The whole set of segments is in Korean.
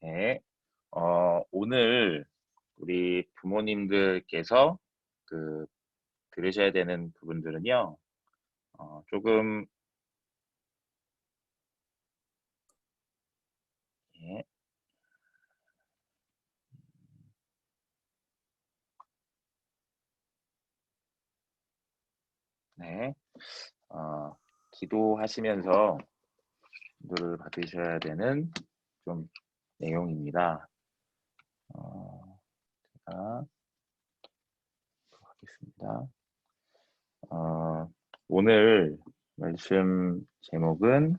네. 오늘 우리 부모님들께서 그 들으셔야 되는 부분들은요. 조금 예, 네. 기도하시면서 기도를 받으셔야 되는 좀 내용입니다. 제가 하겠습니다. 오늘 말씀 제목은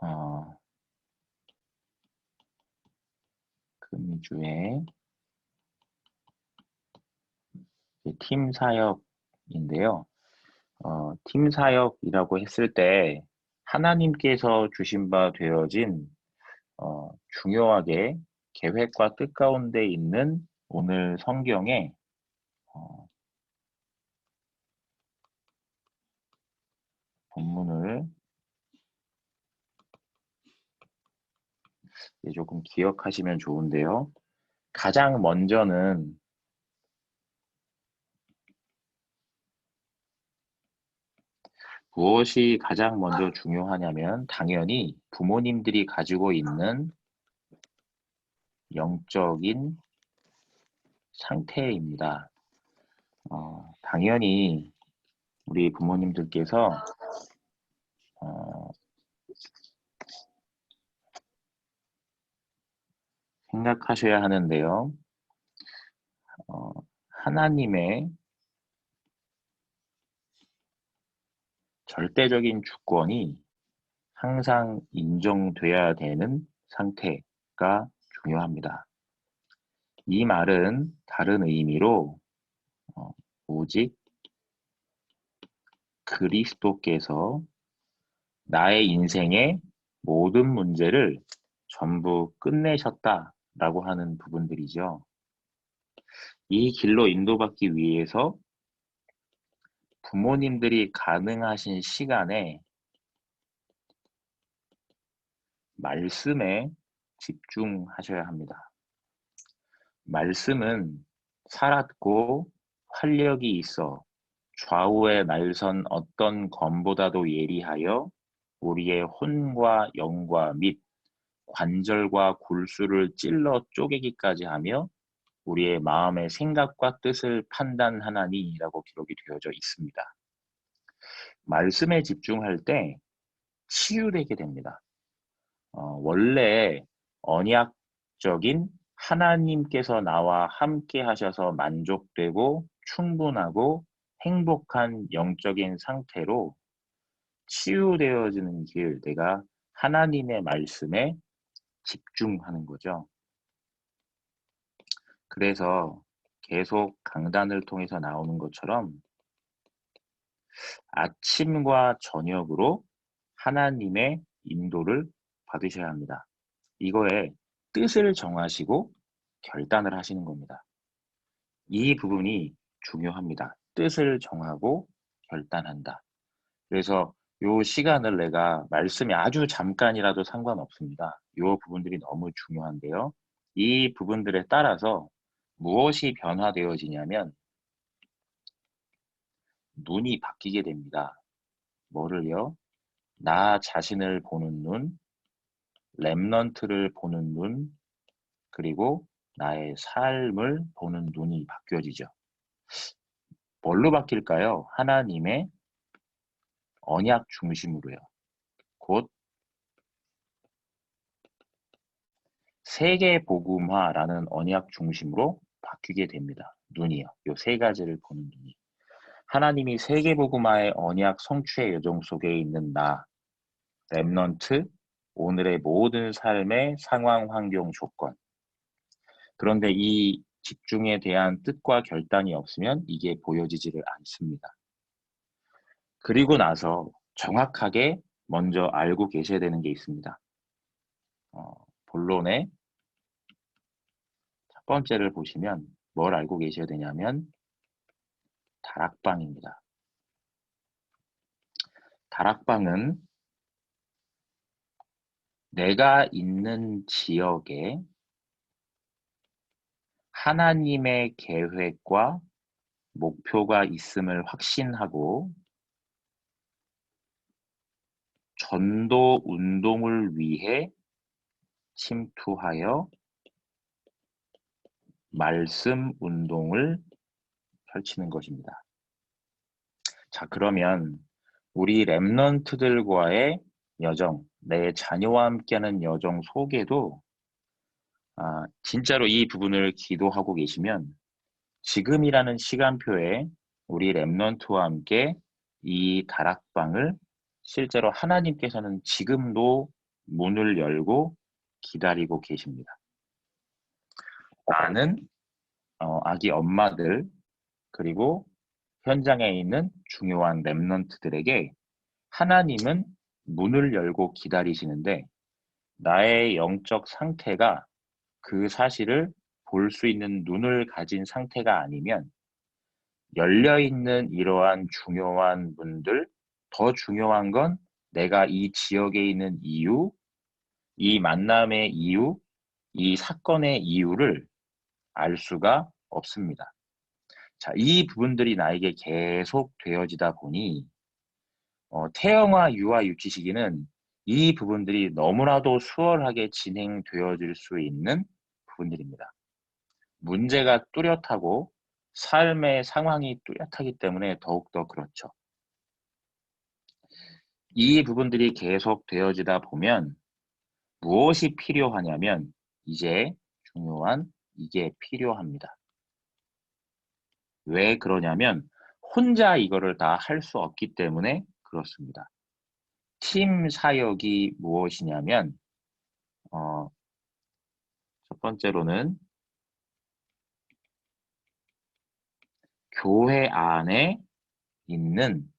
어, 금주의 팀 사역인데요. 팀 사역이라고 했을 때 하나님께서 주신 바 되어진 중요하게 계획과 뜻 가운데 있는 오늘 성경의 어, 본문을 조금 기억하시면 좋은데요. 가장 먼저는 무엇이 가장 먼저 중요하냐면 당연히 부모님들이 가지고 있는 영적인 상태입니다. 당연히 우리 부모님들께서 어, 생각하셔야 하는데요. 어, 하나님의 절대적인 주권이 항상 인정돼야 되는 상태가 중요합니다. 이 말은 다른 의미로 어, 오직 그리스도께서 나의 인생의 모든 문제를 전부 끝내셨다라고 하는 부분들이죠. 이 길로 인도받기 위해서 부모님들이 가능하신 시간에 말씀에 집중하셔야 합니다. 말씀은 살았고 활력이 있어 좌우에 날선 어떤 검보다도 예리하여 우리의 혼과 영과 및 관절과 골수를 찔러 쪼개기까지 하며 우리의 마음의 생각과 뜻을 판단하나니라고 기록이 되어져 있습니다. 말씀에 집중할 때 치유되게 됩니다. 원래 언약적인 하나님께서 나와 함께 하셔서 만족되고 충분하고 행복한 영적인 상태로 치유되어지는 길, 내가 하나님의 말씀에 집중하는 거죠. 그래서 계속 강단을 통해서 나오는 것처럼 아침과 저녁으로 하나님의 인도를 받으셔야 합니다. 이거에 뜻을 정하시고 결단을 하시는 겁니다. 이 부분이 중요합니다. 뜻을 정하고 결단한다. 그래서 요 시간을 내가 말씀이 아주 잠깐이라도 상관없습니다. 요 부분들이 너무 중요한데요. 이 부분들에 따라서 무엇이 변화되어지냐면 눈이 바뀌게 됩니다. 뭐를요? 나 자신을 보는 눈, 렘넌트를 보는 눈, 그리고 나의 삶을 보는 눈이 바뀌어지죠. 뭘로 바뀔까요? 하나님의 언약 중심으로요. 곧 세계 복음화라는 언약 중심으로 바뀌게 됩니다. 눈이요. 요 세 가지를 보는 눈이. 하나님이 세계 복음화의 언약 성취의 여정 속에 있는 나, 렘넌트, 오늘의 모든 삶의 상황, 환경, 조건. 그런데 이 집중에 대한 뜻과 결단이 없으면 이게 보여지지를 않습니다. 그리고 나서 정확하게 먼저 알고 계셔야 되는 게 있습니다. 본론의 첫 번째를 보시면 뭘 알고 계셔야 되냐면 다락방입니다. 다락방은 내가 있는 지역에 하나님의 계획과 목표가 있음을 확신하고 전도 운동을 위해 침투하여 말씀 운동을 펼치는 것입니다. 자, 그러면 우리 랩런트들과의 여정, 내 자녀와 함께하는 여정 속에도 진짜로 이 부분을 기도하고 계시면 지금이라는 시간표에 우리 랩런트와 함께 이 다락방을 실제로 하나님께서는 지금도 문을 열고 기다리고 계십니다. 많은 아기 엄마들 그리고 현장에 있는 중요한 랩런트들에게 하나님은 문을 열고 기다리시는데 나의 영적 상태가 그 사실을 볼 수 있는 눈을 가진 상태가 아니면 열려있는 이러한 중요한 문들, 더 중요한 건 내가 이 지역에 있는 이유, 이 만남의 이유, 이 사건의 이유를 알 수가 없습니다. 자, 이 부분들이 나에게 계속 되어지다 보니 태영아, 유아, 유치시기는 이 부분들이 너무나도 수월하게 진행되어질 수 있는 부분들입니다. 문제가 뚜렷하고 삶의 상황이 뚜렷하기 때문에 더욱더 그렇죠. 이 부분들이 계속 되어지다 보면 무엇이 필요하냐면 이제 중요한 이게 필요합니다. 왜 그러냐면 혼자 이거를 다 할 수 없기 때문에 그렇습니다. 팀 사역이 무엇이냐면 첫 번째로는 교회 안에 있는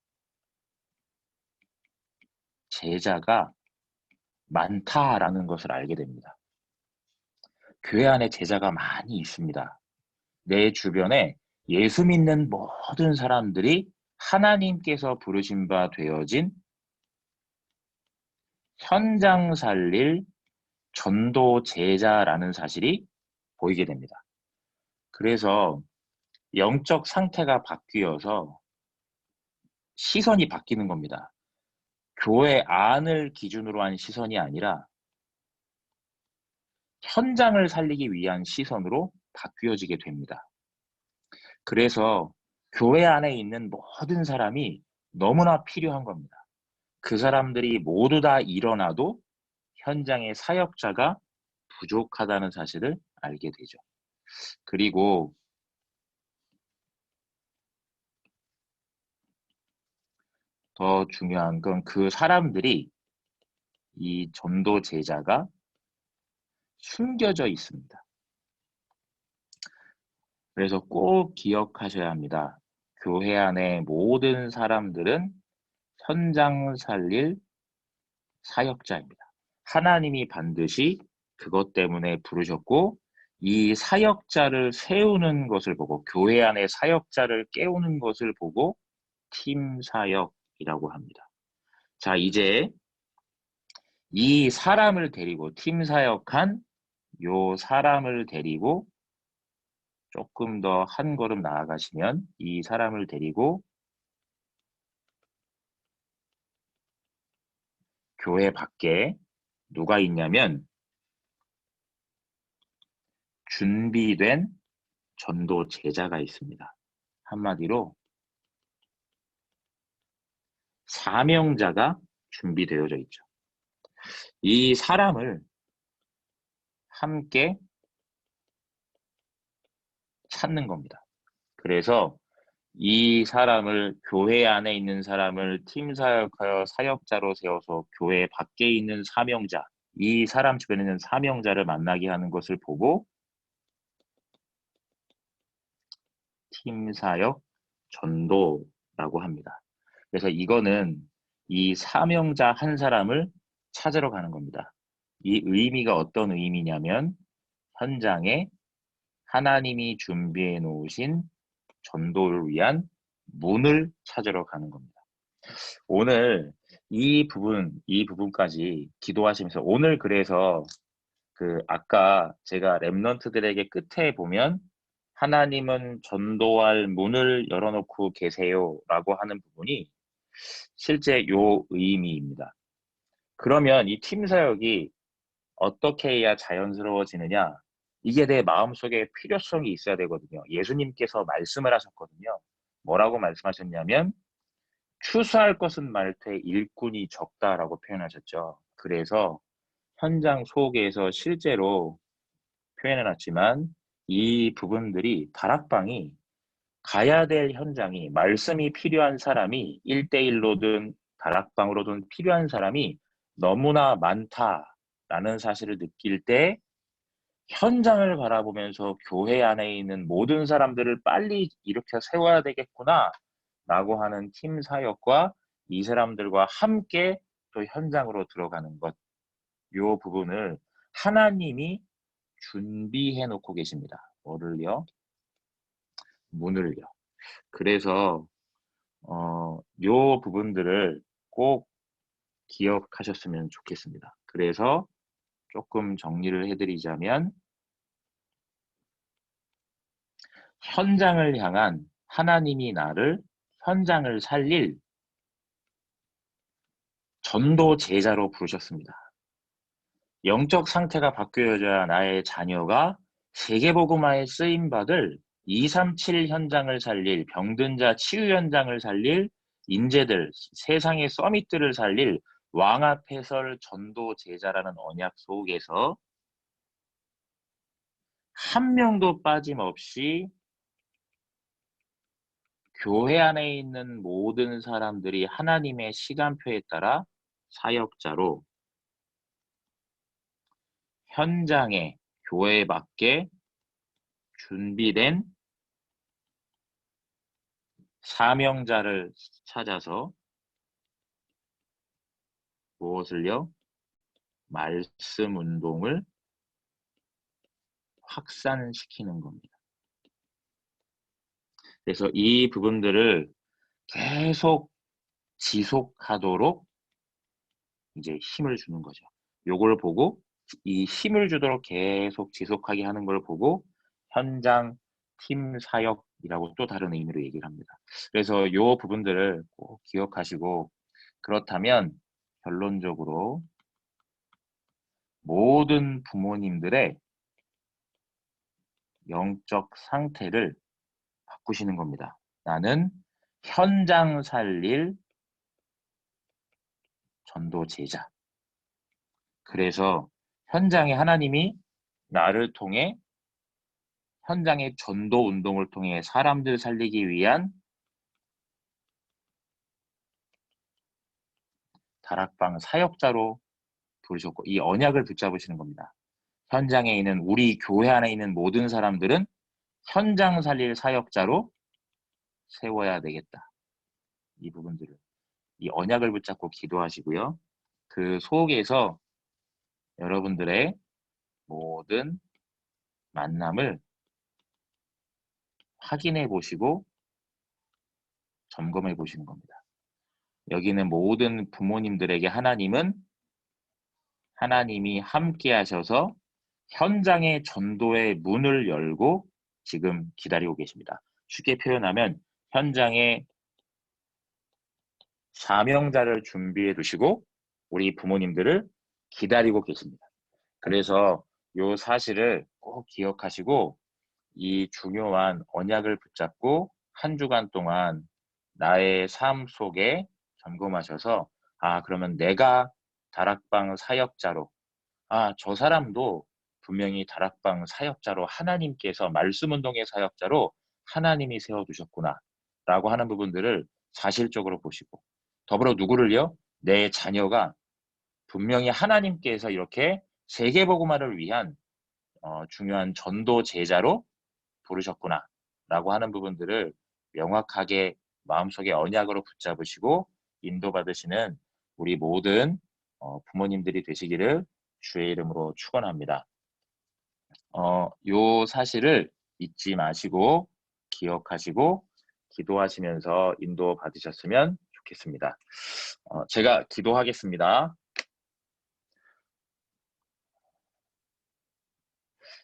제자가 많다라는 것을 알게 됩니다. 교회 안에 제자가 많이 있습니다. 내 주변에 예수 믿는 모든 사람들이 하나님께서 부르신 바 되어진 현장 살릴 전도 제자라는 사실이 보이게 됩니다. 그래서 영적 상태가 바뀌어서 시선이 바뀌는 겁니다. 교회 안을 기준으로 한 시선이 아니라 현장을 살리기 위한 시선으로 바뀌어지게 됩니다. 그래서 교회 안에 있는 모든 사람이 너무나 필요한 겁니다. 그 사람들이 모두 다 일어나도 현장의 사역자가 부족하다는 사실을 알게 되죠. 그리고 더 중요한 건 그 사람들이 이 전도 제자가 숨겨져 있습니다. 그래서 꼭 기억하셔야 합니다. 교회 안의 모든 사람들은 현장 살릴 사역자입니다. 하나님이 반드시 그것 때문에 부르셨고 이 사역자를 세우는 것을 보고 교회 안에 사역자를 깨우는 것을 보고 팀 사역이라고 합니다. 자, 이제 이 사람을 데리고 팀 사역한 요 사람을 데리고 조금 더 한 걸음 나아가시면 이 사람을 데리고 교회 밖에 누가 있냐면 준비된 전도 제자가 있습니다. 한마디로 사명자가 준비되어져 있죠. 이 사람을 함께 찾는 겁니다. 그래서 이 사람을 교회 안에 있는 사람을 팀 사역하여 사역자로 세워서 교회 밖에 있는 사명자, 이 사람 주변에 있는 사명자를 만나게 하는 것을 보고 팀 사역 전도라고 합니다. 그래서 이거는 이 사명자 한 사람을 찾으러 가는 겁니다. 이 의미가 어떤 의미냐면 현장에 하나님이 준비해 놓으신 전도를 위한 문을 찾으러 가는 겁니다. 오늘 이 부분까지 기도하시면서 오늘 그래서 아까 제가 렘넌트들에게 끝에 보면 하나님은 전도할 문을 열어놓고 계세요라고 하는 부분이 실제 요 의미입니다. 그러면 이 팀 사역이 어떻게 해야 자연스러워지느냐? 이게 내 마음속에 필요성이 있어야 되거든요. 예수님께서 말씀을 하셨거든요. 뭐라고 말씀하셨냐면 추수할 것은 많되 일꾼이 적다라고 표현하셨죠. 그래서 현장 속에서 실제로 표현해놨지만 이 부분들이 다락방이 가야 될 현장이 말씀이 필요한 사람이 1대1로든 다락방으로든 필요한 사람이 너무나 많다라는 사실을 느낄 때 현장을 바라보면서 교회 안에 있는 모든 사람들을 빨리 일으켜 세워야 되겠구나 라고 하는 팀 사역과 이 사람들과 함께 또 현장으로 들어가는 것, 이 부분을 하나님이 준비해 놓고 계십니다. 뭐를요? 문을요. 그래서 요 부분들을 꼭 기억하셨으면 좋겠습니다. 그래서 조금 정리를 해드리자면 현장을 향한 하나님이 나를 현장을 살릴 전도 제자로 부르셨습니다. 영적 상태가 바뀌어야 나의 자녀가 세계복음화에 쓰임받을 237 현장을 살릴 병든 자 치유 현장을 살릴 인재들, 세상의 서밋들을 살릴 왕앞에설 전도 제자라는 언약 속에서 한 명도 빠짐없이 교회 안에 있는 모든 사람들이 하나님의 시간표에 따라 사역자로 현장에 교회에 맞게 준비된 사명자를 찾아서 무엇을요? 말씀 운동을 확산시키는 겁니다. 그래서 이 부분들을 계속 지속하도록 이제 힘을 주는 거죠. 요걸 보고 이 힘을 주도록 계속 지속하게 하는 걸 보고 현장 팀 사역이라고 또 다른 의미로 얘기를 합니다. 그래서 요 부분들을 꼭 기억하시고 그렇다면 결론적으로 모든 부모님들의 영적 상태를 바꾸시는 겁니다. 나는 현장 살릴 전도 제자. 그래서 현장에 하나님이 나를 통해 현장의 전도 운동을 통해 사람들 살리기 위한 다락방 사역자로 부르셨고 이 언약을 붙잡으시는 겁니다. 현장에 있는 우리 교회 안에 있는 모든 사람들은 현장 살릴 사역자로 세워야 되겠다. 이 부분들을 이 언약을 붙잡고 기도하시고요. 그 속에서 여러분들의 모든 만남을 확인해 보시고 점검해 보시는 겁니다. 여기는 모든 부모님들에게 하나님이 함께 하셔서 현장의 전도의 문을 열고 지금 기다리고 계십니다. 쉽게 표현하면 현장에 사명자를 준비해 두시고 우리 부모님들을 기다리고 계십니다. 그래서 이 사실을 꼭 기억하시고 이 중요한 언약을 붙잡고 한 주간 동안 나의 삶 속에 점검하셔서 그러면 내가 다락방 사역자로 저 사람도 분명히 다락방 사역자로 하나님께서 말씀운동의 사역자로 하나님이 세워두셨구나 라고 하는 부분들을 사실적으로 보시고 더불어 누구를요? 내 자녀가 분명히 하나님께서 이렇게 세계복음화를 위한 중요한 전도 제자로 부르셨구나 라고 하는 부분들을 명확하게 마음속에 언약으로 붙잡으시고 인도받으시는 우리 모든 부모님들이 되시기를 주의 이름으로 축원합니다. 요 사실을 잊지 마시고 기억하시고 기도하시면서 인도 받으셨으면 좋겠습니다. 제가 기도하겠습니다.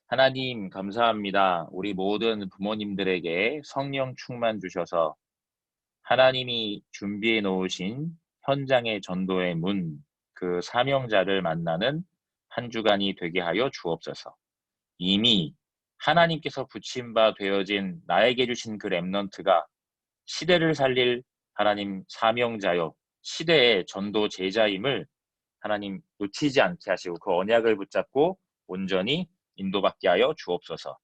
하나님 감사합니다. 우리 모든 부모님들에게 성령 충만 주셔서 하나님이 준비해 놓으신 현장의 전도의 문, 그 사명자를 만나는 한 주간이 되게 하여 주옵소서. 이미 하나님께서 붙임 바 되어진 나에게 주신 그 렘넌트가 시대를 살릴 하나님 사명자요, 시대의 전도 제자임을 하나님 놓치지 않게 하시고 그 언약을 붙잡고 온전히 인도받게 하여 주옵소서.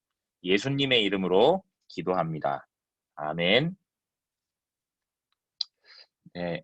예수님의 이름으로 기도합니다. 아멘. 네,